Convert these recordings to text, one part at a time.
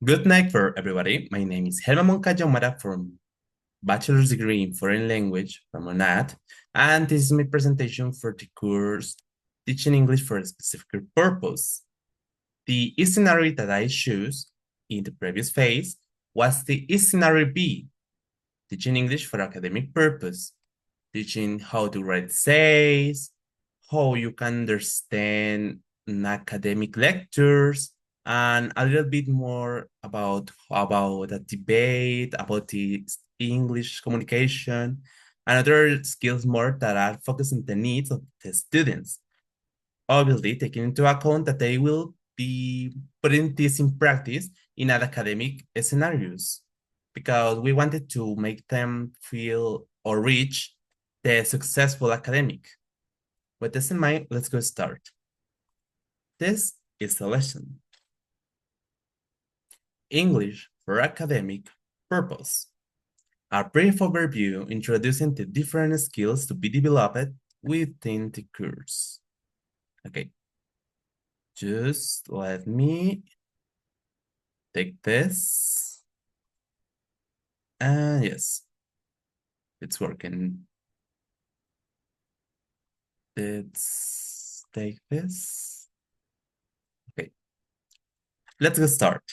Good night for everybody. My name is Helma Moncayo Mara from Bachelor's Degree in Foreign Language from UNAT, and this is my presentation for the course Teaching English for a Specific Purpose. The scenario that I chose in the previous phase was the scenario B, Teaching English for Academic Purpose, teaching how to write essays, how you can understand academic lectures, and a little bit more about the debate, about the English communication, and other skills more that are focused on the needs of the students. Obviously, taking into account that they will be putting this in practice in other academic scenarios, because we wanted to make them feel or reach the successful academic. With this in mind, let's go start. This is the lesson. English for academic purpose. A brief overview introducing the different skills to be developed within the course. Okay, just let me take this. And yes, it's working. Let's take this. Okay, let's get start.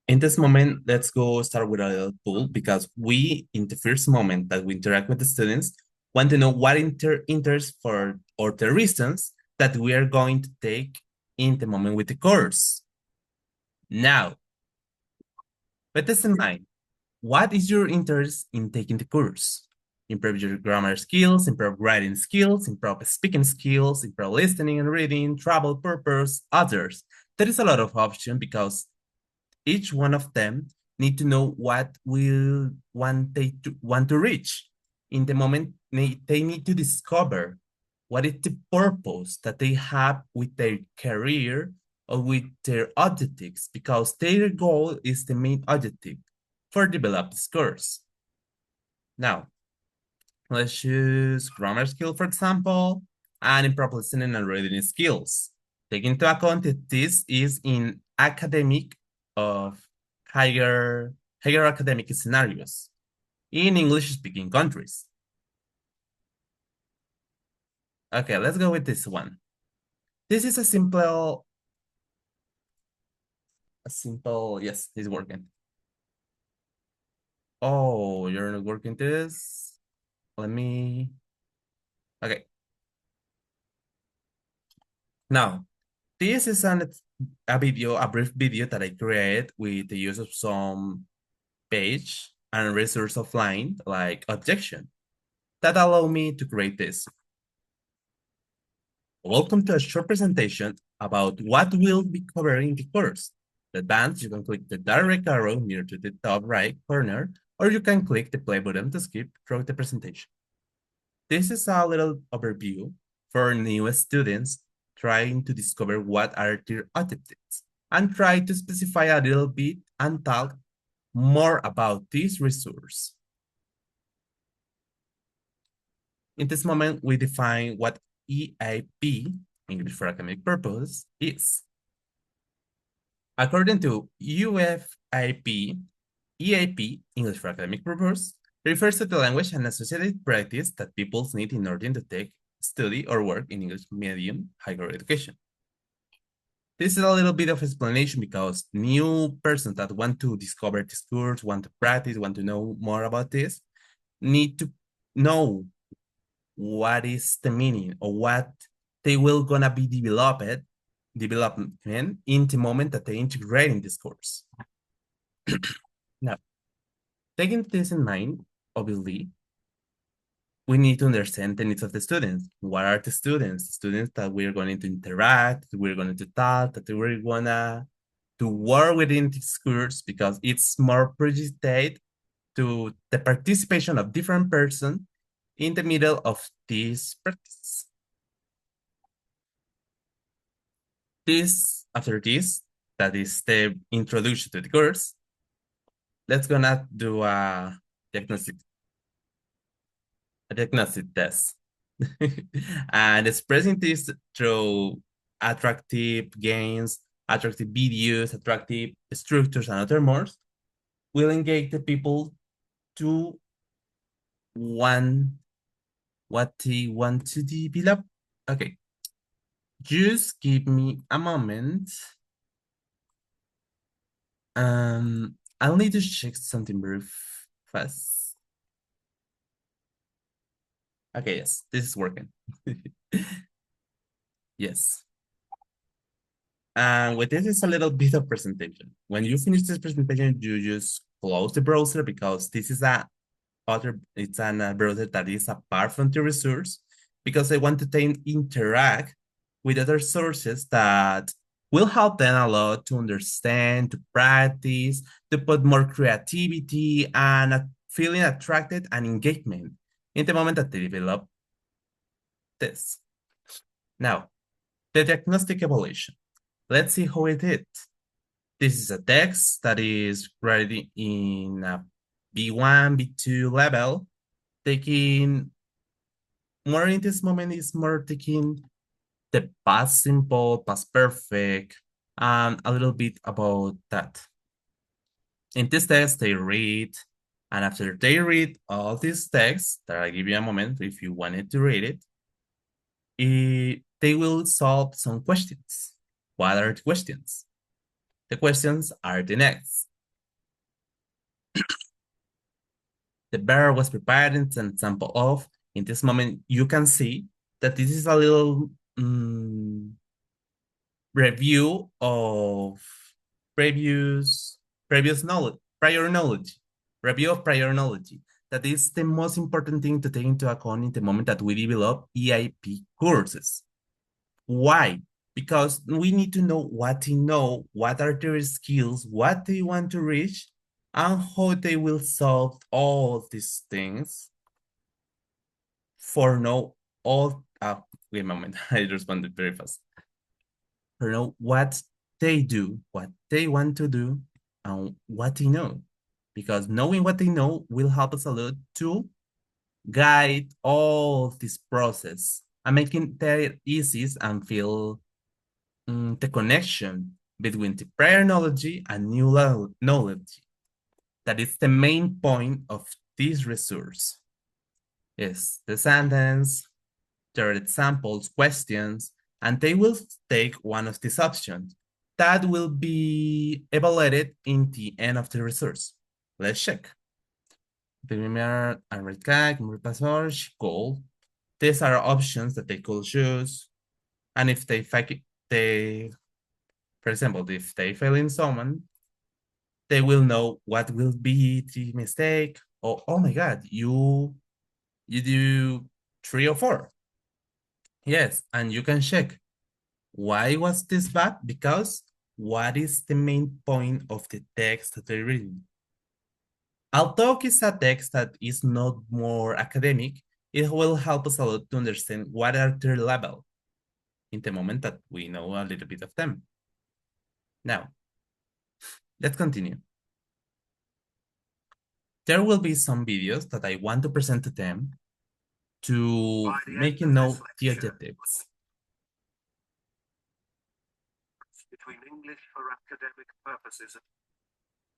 In this moment, let's go start with a little pool because we, in the first moment that we interact with the students, want to know what interest for or the reasons that we are going to take in the moment with the course. Now, with this in mind, what is your interest in taking the course? Improve your grammar skills, improve writing skills, improve speaking skills, improve listening and reading, travel purpose, others. There is a lot of option because each one of them need to know what will want to reach. In the moment, they need to discover what is the purpose that they have with their career or with their objectives, because their goal is the main objective for develop this course. Now, let's choose grammar skill, for example, and improve listening and reading skills. Take into account that this is in academic of higher academic scenarios in English-speaking countries. Okay, let's go with this one. This is a simple, yes, it's working. Oh, you're not working this? Let me, okay. Now, this is a brief video that I created with the use of some page and resource offline, like objection, that allow me to create this. Welcome to a short presentation about what we'll be covering in the course. To advance, you can click the direct arrow near to the top right corner, or you can click the play button to skip through the presentation. This is a little overview for new students trying to discover what are their objectives and try to specify a little bit and talk more about this resource. In this moment, we define what EAP, English for Academic Purpose, is. According to UFIP, EAP, English for Academic Purpose, refers to the language and associated practice that people need in order to take, study, or work in English medium higher education. This is a little bit of explanation because new persons that want to discover this course, want to practice, want to know more about this, need to know what is the meaning or what they will gonna be development in the moment that they integrate in this course. Now, taking this in mind, obviously, we need to understand the needs of the students. What are the students? The students that we're going to interact, we're going to talk, that we're gonna to work within this course, because it's more projected to the participation of different persons in the middle of this practice. After this, that is the introduction to the course, let's gonna do a diagnostic test. And expressing this through attractive games, attractive videos, attractive structures, and other more will engage the people to want what they want to develop. Okay, just give me a moment. I'll need to check something very fast. Okay, yes, this is working. Yes. And with this, it's a little bit of presentation. When you finish this presentation, you just close the browser because this is it's a browser that is apart from the resource because I want to then interact with other sources that will help them a lot to understand, to practice, to put more creativity and a feeling attracted and engagement in the moment that they develop this. Now, the diagnostic evaluation. Let's see how it is. This is a text that is ready in a B1, B2 level, taking more in this moment is more taking the past simple, past perfect, and a little bit about that. In this text, they read, and after they read all these texts, that I give you a moment if you wanted to read they will solve some questions. What are the questions? The questions are the next. The bear was prepared in an example of, in this moment, you can see that this is a little review of previous previous knowledge, prior knowledge, review of prior knowledge. That is the most important thing to take into account in the moment that we develop EAP courses. Why? Because we need to know what they know, what are their skills, what they want to reach, and how they will solve all these things for know all wait a moment, I responded very fast. For know what they do, what they want to do, and what they know. Because knowing what they know will help us a lot to guide all this process and making it easy and feel the connection between the prior knowledge and new knowledge. That is the main point of this resource. Yes, the sentence, their examples, questions, and they will take one of these options. That will be evaluated in the end of the resource. Let's check. Premier and red tag, password, goal. These are options that they could choose. And if they, for example, if they fail in someone, they will know what will be the mistake. Oh my God, you do 3 or 4. Yes, and you can check why was this bad? Because what is the main point of the text that they're reading? Although it's a text that is not more academic, it will help us a lot to understand what are their level in the moment that we know a little bit of them. Now, let's continue. There will be some videos that I want to present to them to make you know the objectives. Between English for academic purposes.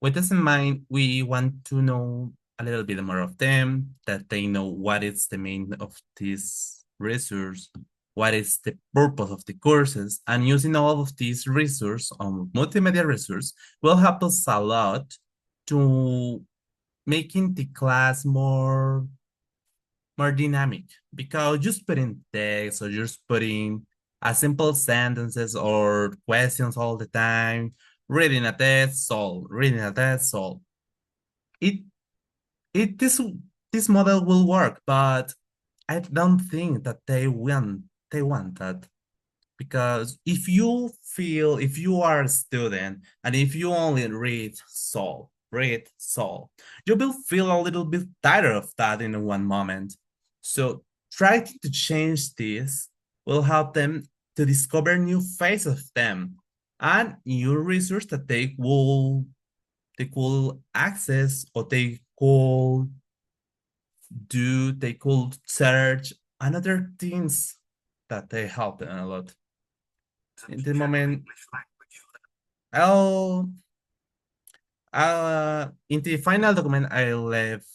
With this in mind, we want to know a little bit more of them, that they know what is the main of this resource, what is the purpose of the courses, and using all of these resources on multimedia resource will help us a lot to making the class more dynamic, because just putting text or just putting a simple sentences or questions all the time, reading a test, solve, reading a test, solve. It it this model will work, but I don't think that they want that. Because if you are a student and if you only read, solve, you will feel a little bit tired of that in one moment. So try to change this will help them to discover new faces of them and new resources that they could access, or they could search, and other things that they help them a lot. In the moment, I'll in the final document, I left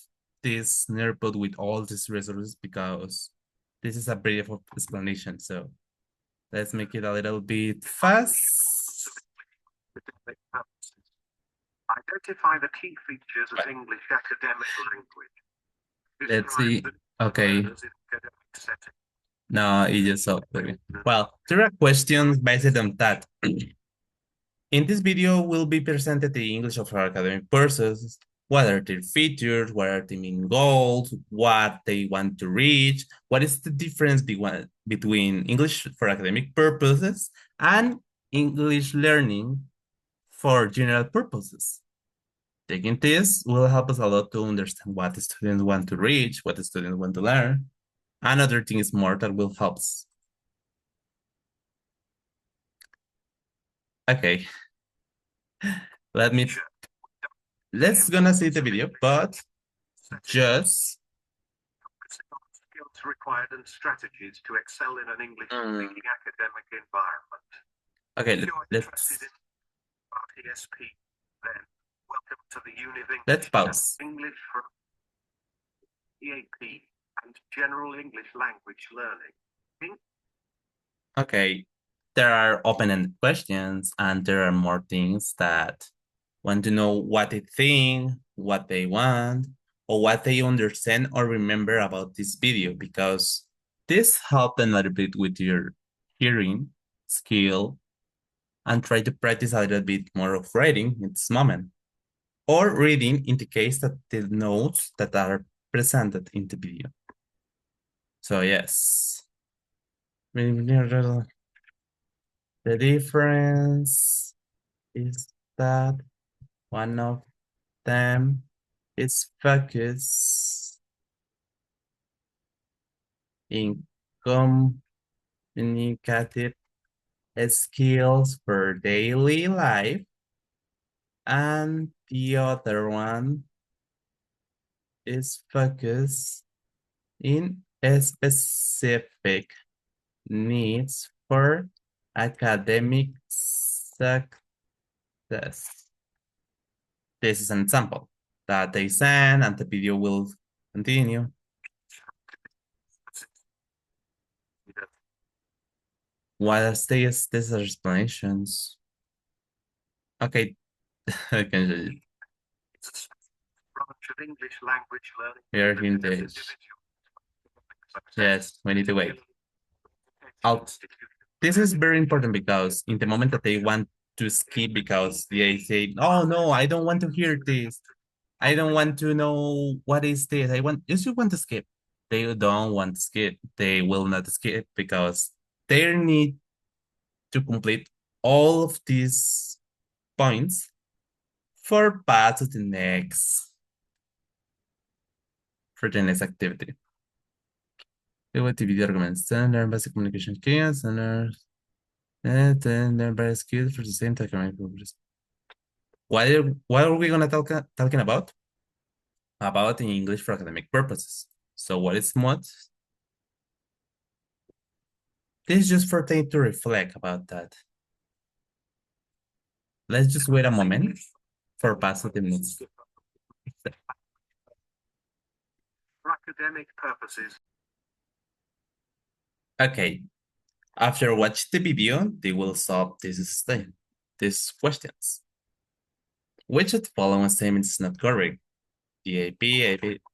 this notebook with all these resources because this is a brief explanation. So let's make it a little bit fast. Identify the key features of English academic language. Let's see. Okay. No, it just so well, there are questions based on that. In this video, will be presented the English of our academic courses, what are their features, what are the main goals, what they want to reach, what is the difference between English for academic purposes and English learning for general purposes. Taking this will help us a lot to understand what the students want to reach, what the students want to learn, and other things more that will help us. Okay. Let's gonna see the video, but just skills required and strategies to excel in an English-speaking academic environment. Okay, let's ESP, then welcome to the Uni of English. Let's pause. English from EAP and General English Language Learning. Okay, there are open-ended questions, and there are more things that want to know what they think, what they want, or what they understand or remember about this video, because this helped a little bit with your hearing skill and try to practice a little bit more of writing in this moment, or reading in the case that the notes that are presented in the video. So yes. The difference is that one of them is focused in communicative skills for daily life, and the other one is focused in specific needs for academic success. This is an example that they send, and the video will continue. What are these explanations? Okay, I can show you. Branch of English language learning. Here in this. Yes, we need to wait. Out. This is very important because in the moment that they want to skip because they say, oh no, I don't want to hear this. I don't want to know what is this. I just want to skip. They don't want to skip. They will not skip because they need to complete all of these points for pass to the next activity. What video arguments? Standard basic communication skills, standard and basic skills for the same time. What are we gonna talking about? About in English for academic purposes. So what is mod? This is just for time to reflect about that. Let's just wait a moment for positive needs. For academic purposes. Okay. After watching the video, they will solve these questions. Which of the following statements is not correct? The AP,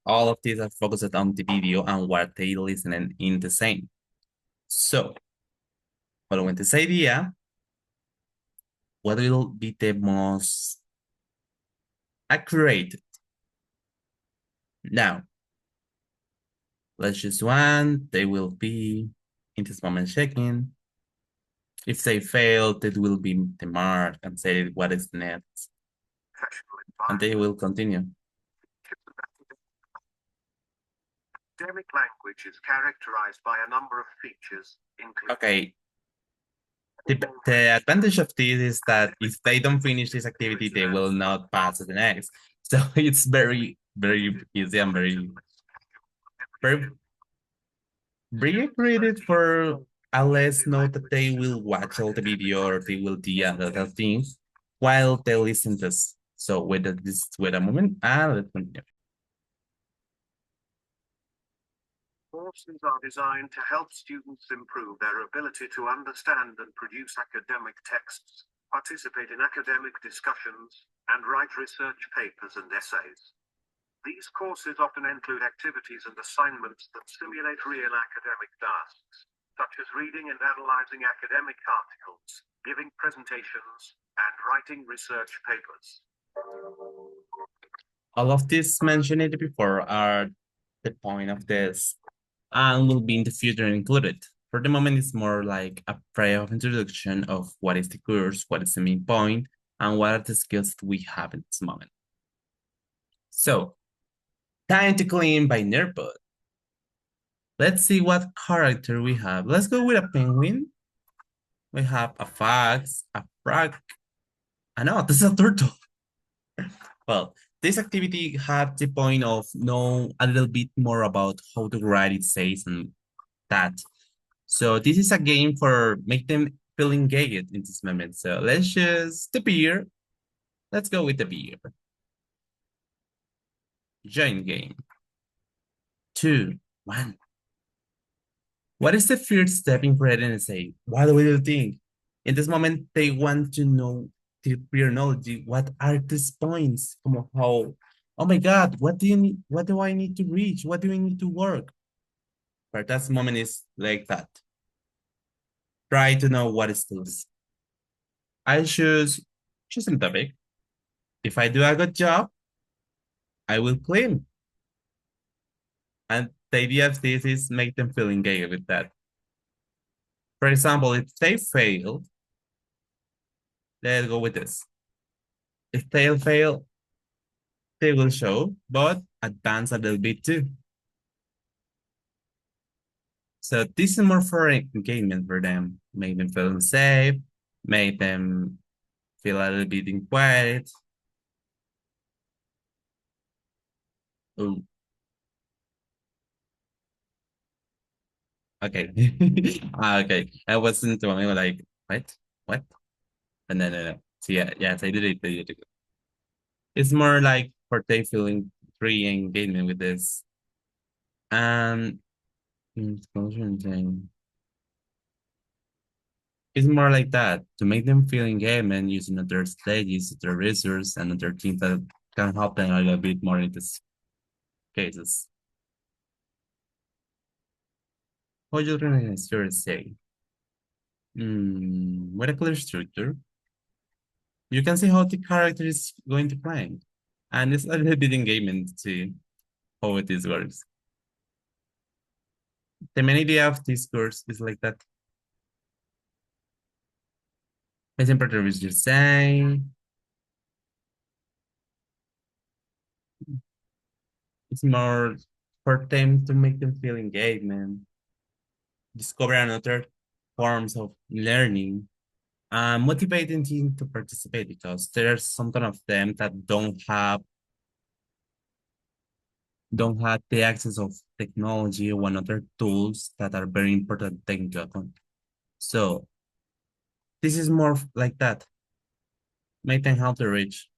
all of these are focused on the video and what they listening in the same. So, following this idea, what will be the most accurate? Now, let's choose one. They will be in this moment checking. If they fail, it will be the mark and say what is next. And they will continue. Academic language is characterized by a number of features, including... Okay. The advantage of this is that if they don't finish this activity, they will not pass to the next. So it's very, very easy and very accurate for and let's know that they will watch all the video or they will do other things while they listen to us. So wait a moment and let's continue. Courses are designed to help students improve their ability to understand and produce academic texts, participate in academic discussions, and write research papers and essays. These courses often include activities and assignments that simulate real academic tasks, such as reading and analyzing academic articles, giving presentations, and writing research papers. All of this mentioned before are the point of this and will be in the future included. For the moment, it's more like a prior of introduction of what is the course, what is the main point, and what are the skills that we have at this moment. So, time to clean by Nerpod. Let's see what character we have. Let's go with a penguin. We have a fox, a frog. I know, this is a turtle. Well, this activity had the point of know a little bit more about how to write essays and that. So this is a game for make them feel engaged in this moment. So let's just the beer. Let's go with the beer. Join game. 2, 1. What is the first step in creating an essay? What do you think? In this moment, they want to know the peer knowledge. What are these points? Como how, oh my God, what do you need? What do I need to reach? What do I need to work? But that moment is like that. Try to know what is this. I choose a topic. If I do a good job, I will claim. And the idea of this is make them feel engaged with that. For example, if they fail, let's go with this. If they fail, they will show, but advance a little bit too. So this is more for engagement for them. Make them feel safe, make them feel a little bit inquired. Ooh. Okay. Okay. I wasn't doing like, what? What? And then, no. So yeah, yes, I did it. I did it. It's more like for they feeling free engagement with this. Um, thing. It's more like that to make them feel engagement using other stages, other resources, and other things that can help them a little bit more in these cases. How you organize your essay? With a clear structure, you can see how the character is going to play. And it's a little bit engagement to see how it is works. The main idea of this course is like that. It's important with your say. It's more for them to make them feel engagement, discover another forms of learning, motivating them to participate because there's some kind of them that don't have the access of technology or other tools that are very important technical. So this is more like that. Make them help to reach.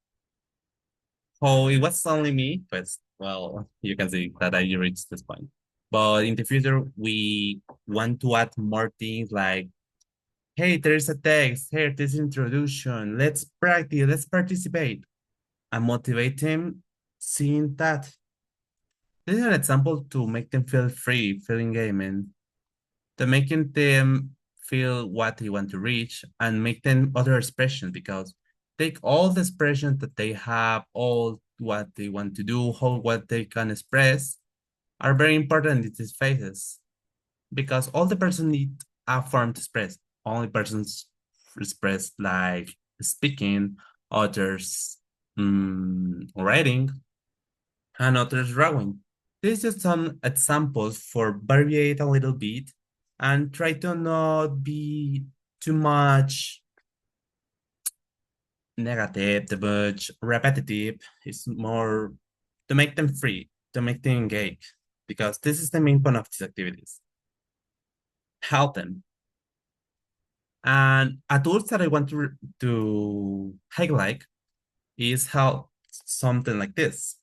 Oh, it was only me, but well, you can see that I reached this point. But in the future, we want to add more things like, hey, there's a text, here, this introduction, let's practice, let's participate, and motivate them seeing that. This is an example to make them feel free, feel engagement, to making them feel what they want to reach and make them other expressions because take all the expressions that they have, all what they want to do, how what they can express are very important in these phases because all the person need a form to express. Only persons express like speaking, others writing, and others drawing. These are some examples for variate a little bit and try to not be too much negative, too much repetitive. It's more to make them free, to make them engage, because this is the main point of these activities. Help them. And a tool that I want to highlight is how something like this.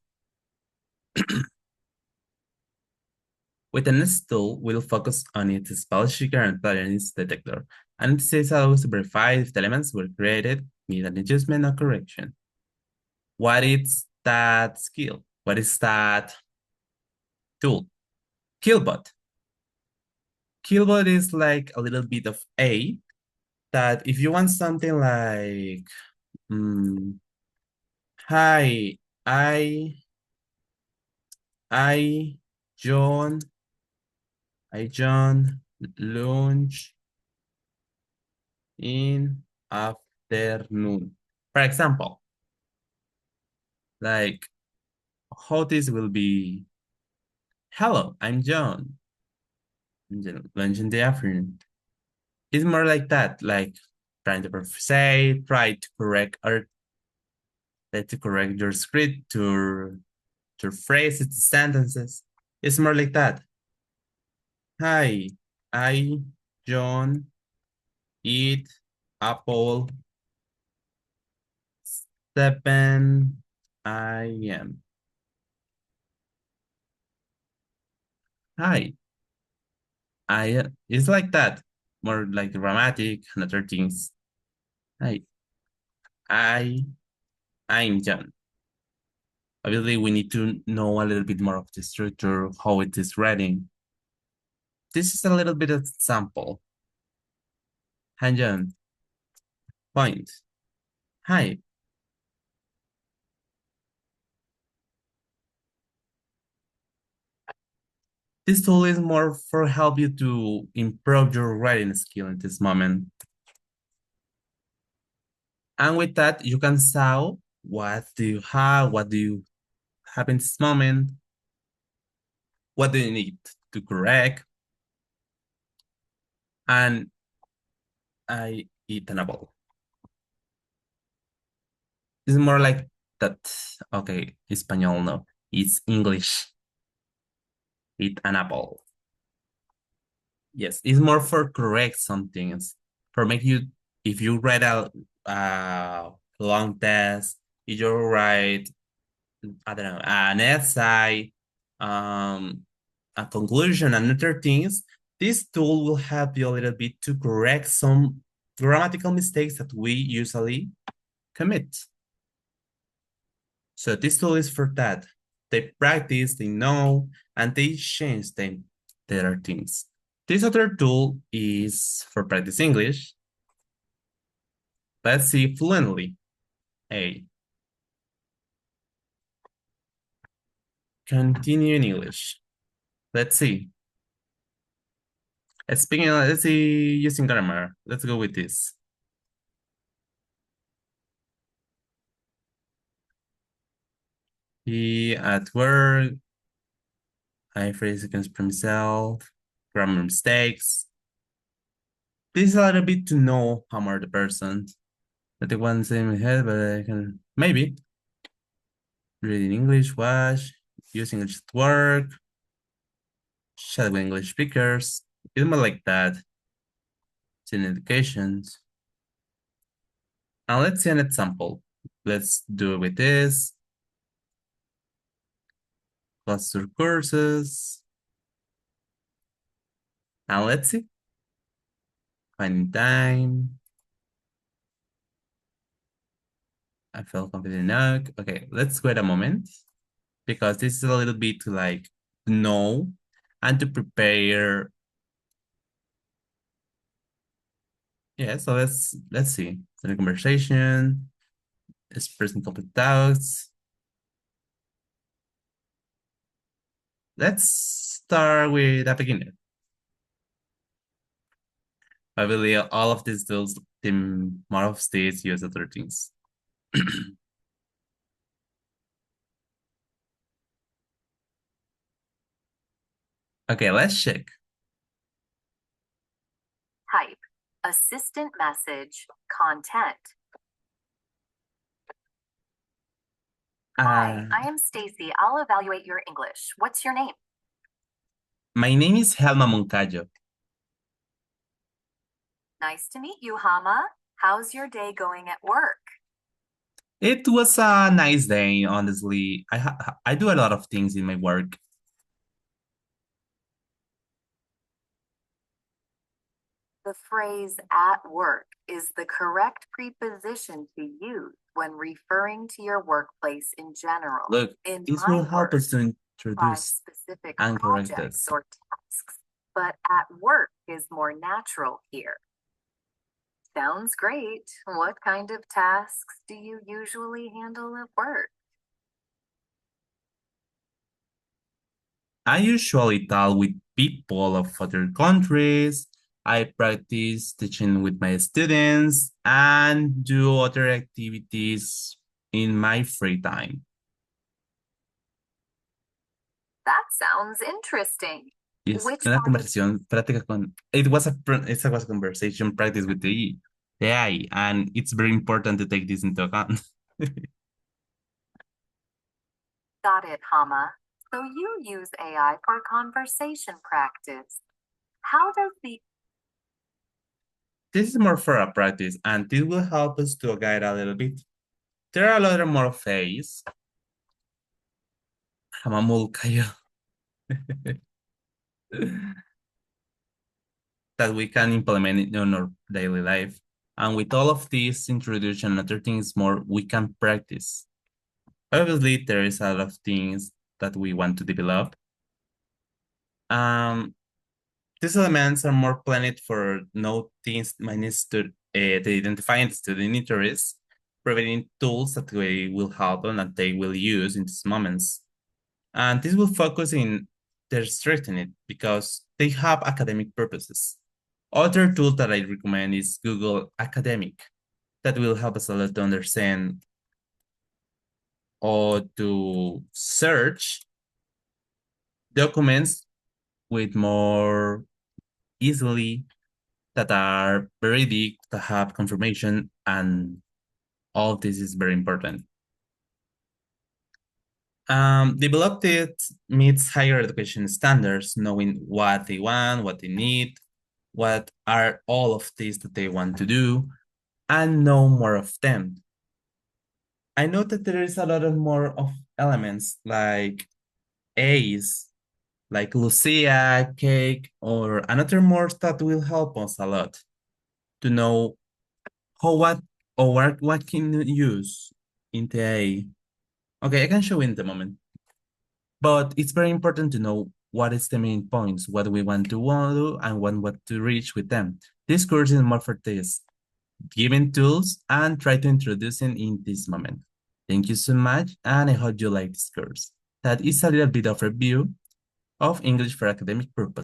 With the next tool, we'll focus on its spell checker and patterns detector, and this allows to verify if the elements were created, need an adjustment or correction. What is that skill? What is that tool? Killbot. Killbot is like a little bit of A that if you want something like, hi, I, I, John, lunch in afternoon. For example, like how this will be, hello, I'm John, lunch in the afternoon. It's more like that, like trying to say, try to correct or try to correct your script to phrase its sentences. It's more like that. Hi, I, John, eat apple 7 a.m. Hi, it's like that, more like dramatic and other things. Hi, I, I'm John. Obviously, we need to know a little bit more of the structure, how it is writing. This is a little bit of sample. Hi, John. Point. Hi. This tool is more for help you to improve your writing skill in this moment. And with that, you can saw what do you have, what do you have in this moment, what do you need to correct, and I eat an apple. It's more like that. Okay, Espanol, no. It's English. Eat an apple. Yes, it's more for correct some things. For make you, if you read a long test, if you write, I don't know, an essay, um, a conclusion, and other things, this tool will help you a little bit to correct some grammatical mistakes that we usually commit. So this tool is for that. They practice, they know, and they change them, their things. This other tool is for practice English. Let's see fluently. A. Continue in English. Let's see. Speaking, let's see, using grammar. Let's go with this. He at work. I phrase against himself. Grammar mistakes. This is a little bit to know how more the person. Not the one same in head, but I can maybe reading English, watch, using English at work, chat with English speakers. It's more like that. Seeing educations. Now let's see an example. Let's do it with this. Cluster courses. Now let's see. Finding time. I feel confident enough. Okay, let's wait a moment because this is a little bit to like know and to prepare. Yeah, so let's see. So the conversation, expressing complete doubts. Let's start with a beginner. I believe all of these tools, the more of states use other things. Okay, let's check. Type assistant message content. Hi, I am Stacy. I'll evaluate your English. What's your name? My name is Helma Moncayo. Nice to meet you, Hama. How's your day going at work? It was a nice day, honestly. I do a lot of things in my work. The phrase at work is the correct preposition to use when referring to your workplace in general. Look, In this my will help us to words, by introduce specific and correct projects this. or tasks, but at work is more natural here. Sounds great. What kind of tasks do you usually handle at work? I usually talk with people of other countries. I practice teaching with my students and do other activities in my free time. That sounds interesting. Yes, Which una part of conversación práctica con. It was a conversation practice with the AI, and it's very important to take this into account. got it, Hama? So you use AI for conversation practice. How does the This is more for a practice, and this will help us to guide a little bit. There are a lot of more phase. Hamamul kayo. That we can implement it in our daily life. And with all of this introduction and other things more, we can practice. Obviously, there is a lot of things that we want to develop. These elements are more planned for no things minus to the identifying student interests, providing tools that we will help them and they will use in these moments. And this will focus in their strengthening it because they have academic purposes. Other tool that I recommend is Google Academic. That will help us a lot to understand or to search documents with more easily that are very big, that have confirmation, and all of this is very important. Developed it meets higher education standards, knowing what they want, what they need, what are all of these that they want to do, and know more of them. I know that there is a lot of more of elements like A's, like Lucia, cake, or another more that will help us a lot to know how what can you use in the A. Okay, I can show in the moment. But it's very important to know what is the main points, what we want to do, and what to reach with them. This course is more for this, giving tools and try to introduce it in this moment. Thank you so much, and I hope you like this course. That is a little bit of review of English for academic purpose.